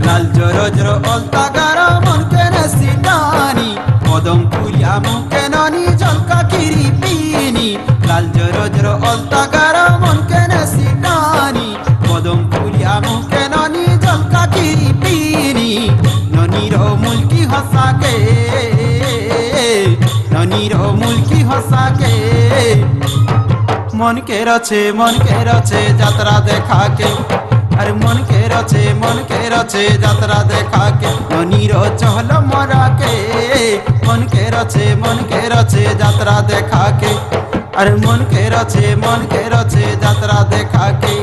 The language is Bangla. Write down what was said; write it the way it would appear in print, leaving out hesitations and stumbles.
লাল জোরো জোরো অলতা গারা মন কেনে সিটানি কদম পুরিয়া মুখে ননি ঝলকা কিরি পিনি লাল জোরো জোরো অলতা গারা মন কেনে সিটানি কদম পুরিয়া মুখে ননি ঝলকা কিরি পিনি ননির মুলকি হসাকে ননির মুলকি হসাকে মন কে রছে যাত্রা দেখাকে अरे मन के रचे यात्रा देखा के ननीर चहल मरा के मन के रचे यात्रा देखा के अरे मन के रचे यात्रा देखा के।